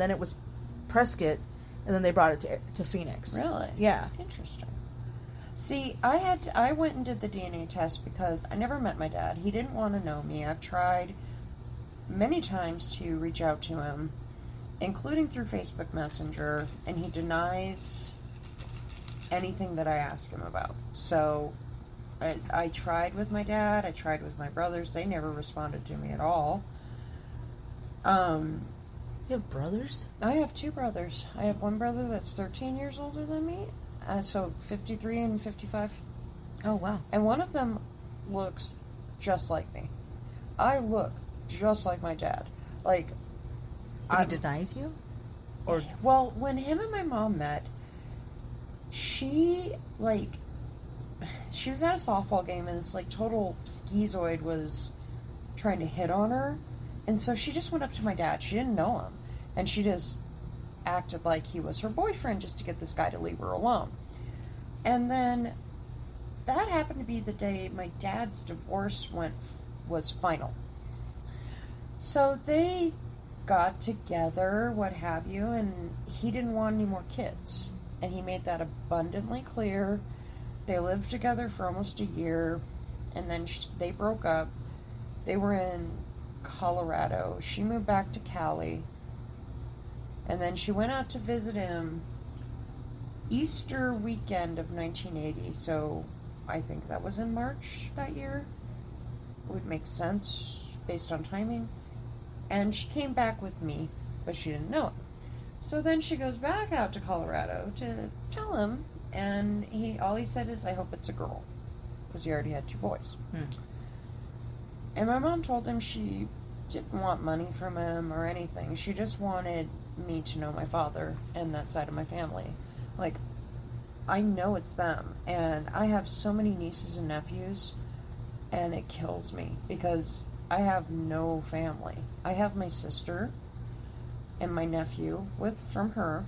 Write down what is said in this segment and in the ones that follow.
then it was Prescott, and then they brought it to Phoenix. Really? Yeah. Interesting. See, I went and did the DNA test because I never met my dad. He didn't want to know me. I've tried many times to reach out to him, including through Facebook Messenger, and he denies anything that I ask him about. So I tried with my dad, I tried with my brothers. They never responded to me at all. You have brothers? I have 2 brothers. I have one brother that's 13 years older than me, so 53 and 55. Oh, wow. And one of them looks just like me. I look just like my dad. Like, But he denies you? Or well, when him and my mom met, she was at a softball game, and this, like, total schizoid was trying to hit on her. And so she just went up to my dad. She didn't know him. And she just acted like he was her boyfriend just to get this guy to leave her alone. And then that happened to be the day my dad's divorce was final. So they got together, what have you, and he didn't want any more kids. And he made that abundantly clear. They lived together for almost a year, and then they broke up. They were in Colorado. She moved back to Cali, and then she went out to visit him Easter weekend of 1980, so I think that was in March that year. It would make sense based on timing. And she came back with me, but she didn't know it. So then she goes back out to Colorado to tell him, and all he said is, "I hope it's a girl," because he already had 2 boys. And my mom told him she didn't want money from him or anything. She just wanted me to know my father and that side of my family. Like, I know it's them, and I have so many nieces and nephews, and it kills me because I have no family. I have my sister and my nephew from her,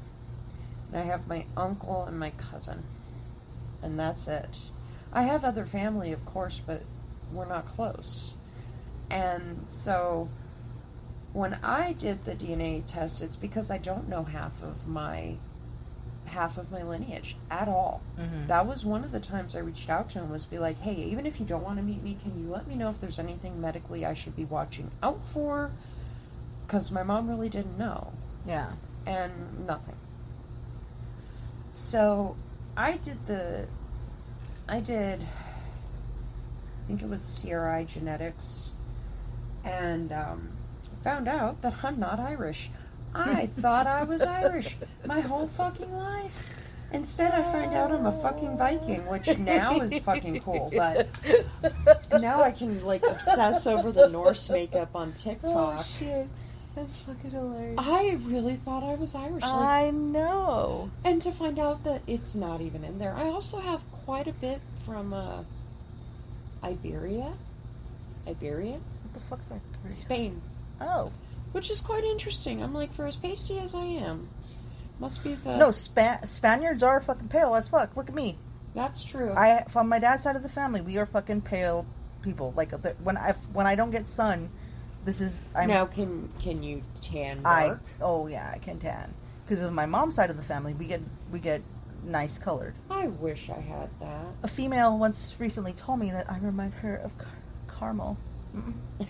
and I have my uncle and my cousin, and that's it. I have other family, of course, but we're not close. And so when I did the DNA test, it's because I don't know half of my lineage at all. Mm-hmm. That was one of the times I reached out to him, was be like, "Hey, even if you don't want to meet me, can you let me know if there's anything medically I should be watching out for?" Because my mom really didn't know. Yeah. And nothing. So I think it was CRI genetics, and found out that I'm not Irish. I thought I was Irish my whole fucking life. Instead, I find out I'm a fucking Viking, which now is fucking cool, but now I can, like, obsess over the Norse makeup on TikTok. Oh, shit. That's fucking hilarious. I really thought I was Irish. I know. And to find out that it's not even in there. I also have quite a bit from Iberia. Iberia? What the fuck's that? Spain. Oh. Which is quite interesting. I'm like, for as pasty as I am, must be the... No, Spaniards are fucking pale as fuck. Look at me. That's true. From my dad's side of the family, we are fucking pale people. Like, when I don't get sun, this is... Now, can you tan dark? Oh, yeah, I can tan. Because of my mom's side of the family, we get nice colored. I wish I had that. A female once recently told me that I remind her of caramel.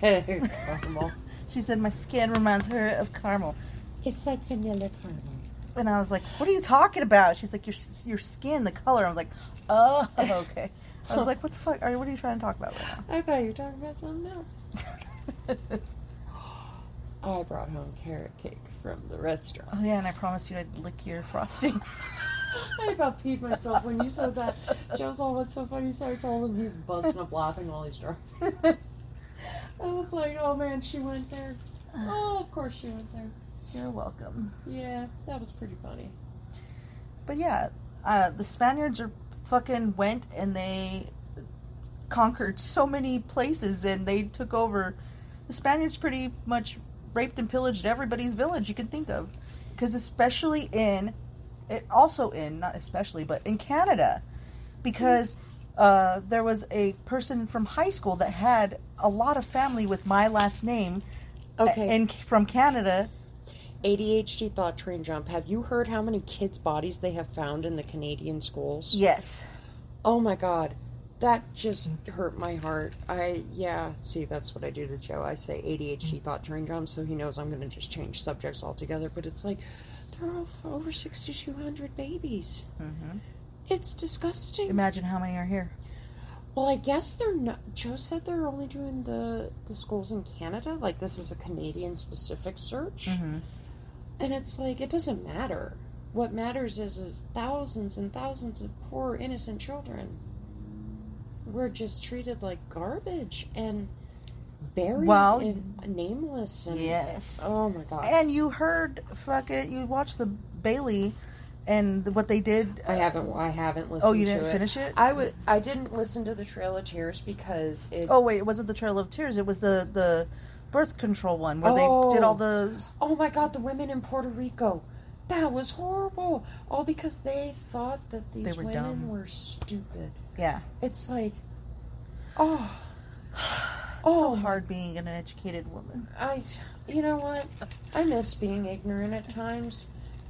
Caramel. She said my skin reminds her of caramel. It's like vanilla caramel. And I was like, "What are you talking about?" She's like, your skin, the color. I was like, "Oh, okay." I was like, "What the fuck? What are you trying to talk about right now?" I thought you were talking about something else. I brought home carrot cake from the restaurant. Oh yeah, and I promised you I'd lick your frosting. I about peed myself when you said that. Joe's all, "What's so funny?" So I told him, he's busting up laughing while he's driving. I was like, "Oh man, she went there." Oh, of course she went there. You're welcome. Yeah, that was pretty funny. But yeah, the Spaniards fucking went and they conquered so many places, and they took over. The Spaniards pretty much raped and pillaged everybody's village you can think of. Because not especially, but in Canada. Because there was a person from high school that had a lot of family with my last name. Okay. And from Canada. ADHD thought train jump. Have you heard how many kids' bodies they have found in the Canadian schools? Yes. Oh my God. That just hurt my heart. See, that's what I do to Joe. I say ADHD thought train jump, so he knows I'm going to just change subjects altogether. But it's like, there are over 6,200 babies. Mm-hmm. It's disgusting. Imagine how many are here. Well, I guess they're not. Joe said they're only doing the schools in Canada. Like, this is a Canadian-specific search. Mm-hmm. And it's like, it doesn't matter. What matters is thousands and thousands of poor, innocent children were just treated like garbage and buried and nameless. And, yes. Oh, my God. And you heard, you watched the Bailey and what they did. I haven't listened to it. Oh, you didn't finish it? I didn't listen to the Trail of Tears because it... Oh, wait, it wasn't the Trail of Tears. It was the birth control one where they did all those... Oh, my God, the women in Puerto Rico. That was horrible. All because they thought that these women dumb. were stupid. Yeah. It's like, so hard being an educated woman. You know what? I miss being ignorant at times.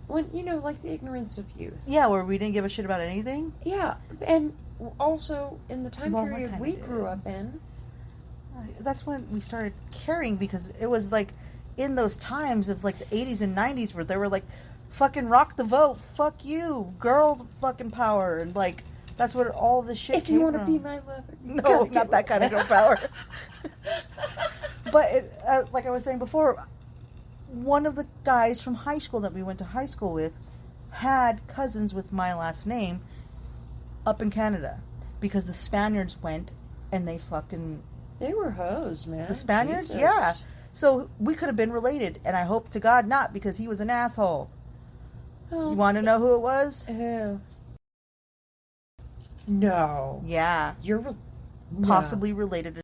When, like the ignorance of youth. Yeah, where we didn't give a shit about anything. Yeah, and also in the time period we grew up in. That's when we started caring, because it was like in those times of like the 80s and 90s where they were like, fucking rock the vote, fuck you, girl fucking power, and like, that's what all this shit If you want to be my lover. No, not that kind of girl power. But like I was saying before, one of the guys from high school that we went to high school with had cousins with my last name up in Canada, because the Spaniards went and they were hoes, man. The Spaniards? Jesus. Yeah. So we could have been related, and I hope to God not, because he was an asshole. Oh, you want to know who it was? Who? No. Yeah. You're possibly related to...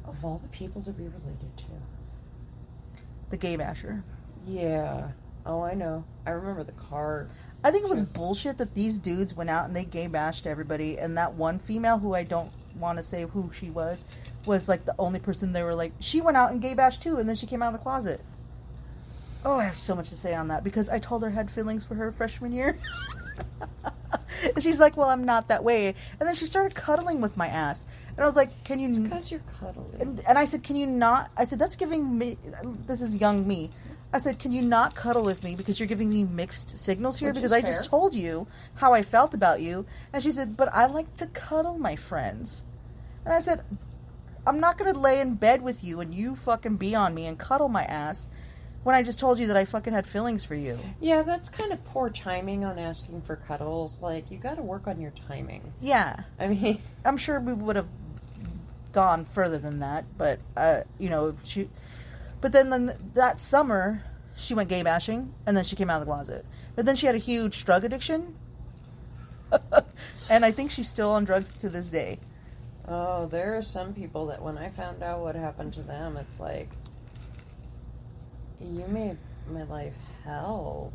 Of all the people to be related to. The gay basher. Yeah. Oh, I know. I remember the car. I think it was bullshit that these dudes went out and they gay bashed everybody, and that one female, who I don't want to say who she was like the only person they were like, she went out and gay bashed too, and then she came out of the closet. Oh, I have so much to say on that, because I told her I had feelings for her freshman year. And she's like, well, I'm not that way. And then she started cuddling with my ass. And I was like, can you... It's because you're cuddling. And I said, can you not... I said, that's giving me... This is young me. I said, can you not cuddle with me, because you're giving me mixed signals here? Because I just told you how I felt about you. And she said, but I like to cuddle my friends. And I said, I'm not going to lay in bed with you and you fucking be on me and cuddle my ass when I just told you that I fucking had feelings for you. Yeah, that's kind of poor timing on asking for cuddles. Like, you got to work on your timing. Yeah. I mean... I'm sure we would have gone further than that, but, she... But then that summer, she went gay bashing, and then she came out of the closet. But then she had a huge drug addiction. And I think she's still on drugs to this day. Oh, there are some people that when I found out what happened to them, it's like... You made my life hell.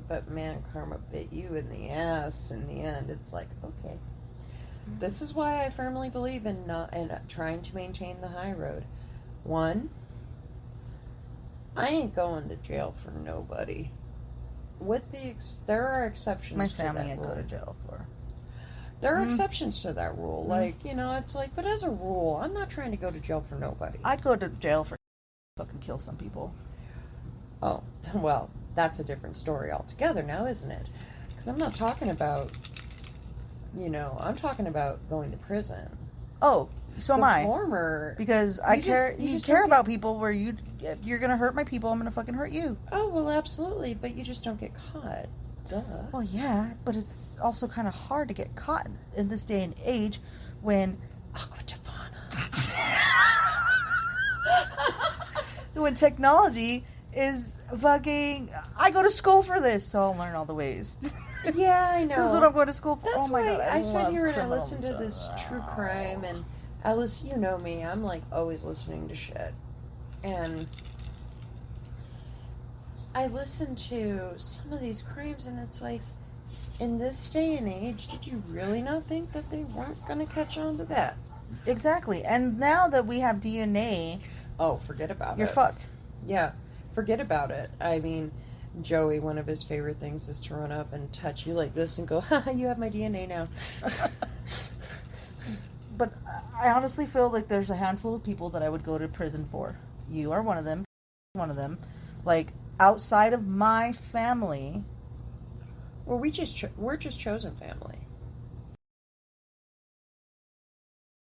But man, karma bit you in the ass in the end. It's like, okay. This is why I firmly believe in trying to maintain the high road. One, I ain't going to jail for nobody. There are exceptions my to that family I rule. go to jail for. There are exceptions to that rule. Like, it's like, but as a rule, I'm not trying to go to jail for nobody. I'd go to jail for fucking kill some people. Oh, well, that's a different story altogether now, isn't it? Because I'm not talking about, I'm talking about going to prison. Oh, so am I. Former, because you care about people where if you're going to hurt my people, I'm going to fucking hurt you. Oh, well, absolutely, but you just don't get caught. Duh. Well, yeah, but it's also kind of hard to get caught in this day and age when... when technology is fucking... I go to school for this, so I'll learn all the ways. Yeah, I know. This is what I'm going to school for. That's my why God, I sit here and I listen to this true crime, and Alice, you know me, I'm like always listening to shit. And I listen to some of these crimes, and it's like, in this day and age, did you really not think that they weren't going to catch on to that? Exactly. And now that we have DNA... Oh, forget about it. You're fucked. Yeah. forget about it. I mean, Joey, one of his favorite things is to run up and touch you like this and go, "Ha, you have my DNA now." But I honestly feel like there's a handful of people that I would go to prison for. You are one of them. One of them. Like, outside of my family. Well, we're just chosen family.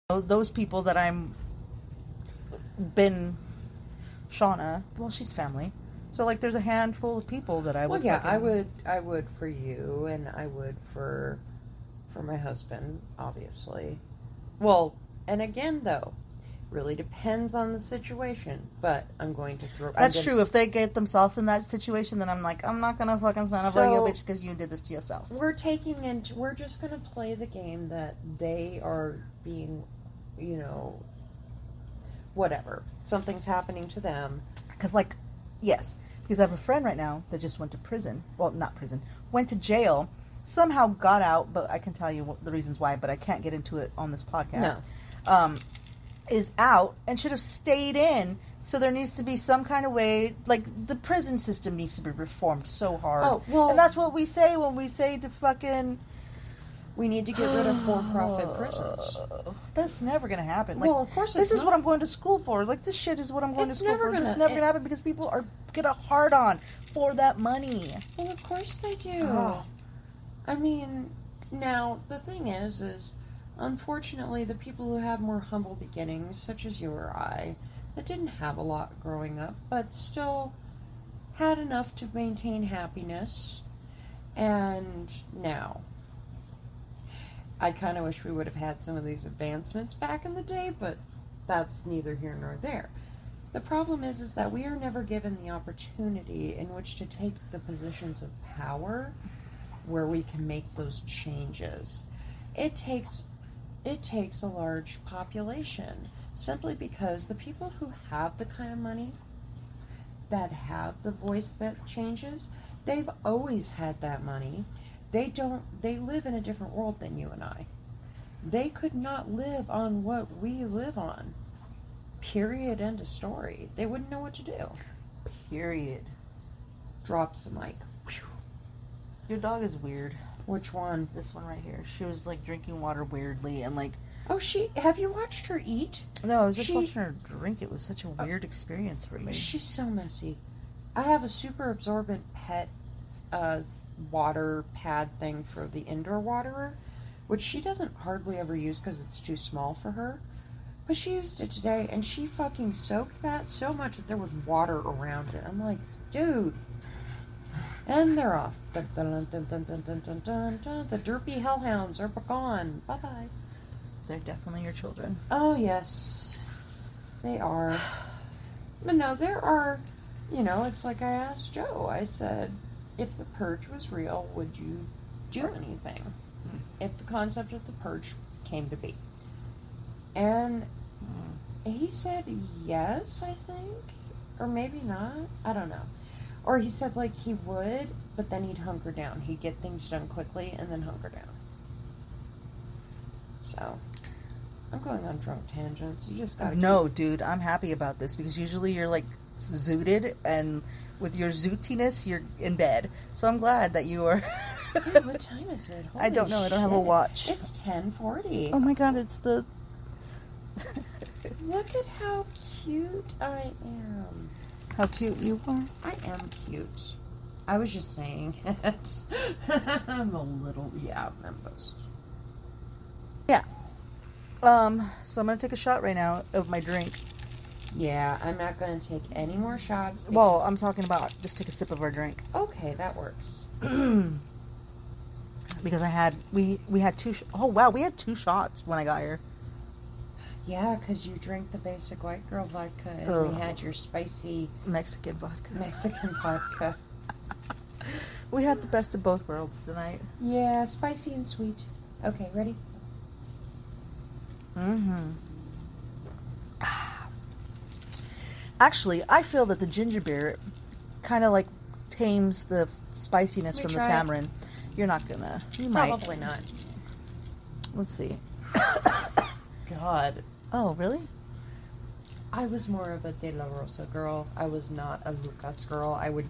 Those people that I'm been Shauna, well, she's family. So, like, there's a handful of people that I would. Well, yeah, I would for you, and I would for my husband, obviously. Well, and again, though, really depends on the situation. But I'm going to throw. That's true. If they get themselves in that situation, then I'm like, I'm not gonna fucking sign up for you, bitch, because you did this to yourself. We're just gonna play the game that they are being, you know, whatever. Something's happening to them. Because, like, yes, because I have a friend right now that just went to prison. Well, not prison. Went to jail. Somehow got out, but I can tell you the reasons why, but I can't get into it on this podcast. No. Is out and should have stayed in. So there needs to be some kind of way, like, the prison system needs to be reformed so hard. Oh, well. And that's what we say when we say to fucking... We need to get rid of for-profit prisons. That's never going to happen. Like, well, of course this is what I'm going to school for. Like, this shit is what I'm going to school for. It's never going to happen because people are get a hard on for that money. Well, of course they do. Oh. I mean, now, the thing is, unfortunately, the people who have more humble beginnings, such as you or I, that didn't have a lot growing up, but still had enough to maintain happiness, and now... I kind of wish we would have had some of these advancements back in the day, but that's neither here nor there. The problem is that we are never given the opportunity in which to take the positions of power where we can make those changes. It takes a large population, simply because the people who have the kind of money, that have the voice that changes, they've always had that money. They live in a different world than you and I. They could not live on what we live on. Period. End of story. They wouldn't know what to do. Period. Drops the mic. Your dog is weird. Which one? This one right here. She was, like, drinking water weirdly and, like... Oh, have you watched her eat? No, I was just watching her drink. It was such a weird experience for me. She's so messy. I have a super absorbent pet water pad thing for the indoor waterer, which she doesn't hardly ever use because it's too small for her. But she used it today, and she fucking soaked that so much that there was water around it. I'm like, dude. And they're off. Dun, dun, dun, dun, dun, dun, dun, dun, dun. The derpy hellhounds are gone. Bye-bye. They're definitely your children. Oh, yes. They are. But no, there are, it's like I asked Joe. I said, if the purge was real, would you do anything? If the concept of the purge came to be. And he said yes, I think. Or maybe not. I don't know. Or he said, like, he would, but then he'd hunker down. He'd get things done quickly and then hunker down. So, I'm going on drunk tangents. You just gotta dude, I'm happy about this because usually you're, like, zooted, and with your zootiness, you're in bed. So I'm glad that you are... Yeah, what time is it? Holy I don't know. I don't have a watch. It's 10:40. Oh my god, it's the... Look at how cute I am. How cute you are? I am cute. I was just saying it. I'm a little... Yeah, I'm boast. Yeah. So I'm going to take a shot right now of my drink. Yeah, I'm not going to take any more shots. Well, I'm talking about just take a sip of our drink. Okay, that works. Because we had two... Oh, wow, we had 2 shots when I got here. Yeah, because you drank the basic white girl vodka, and we had your spicy... Mexican vodka. We had the best of both worlds tonight. Yeah, spicy and sweet. Okay, ready? Mm-hmm. Actually, I feel that the ginger beer kind of, like, tames the spiciness from the tamarind. You're not gonna. You might. Probably not. Let's see. God. Oh, really? I was more of a De La Rosa girl. I was not a Lucas girl. I would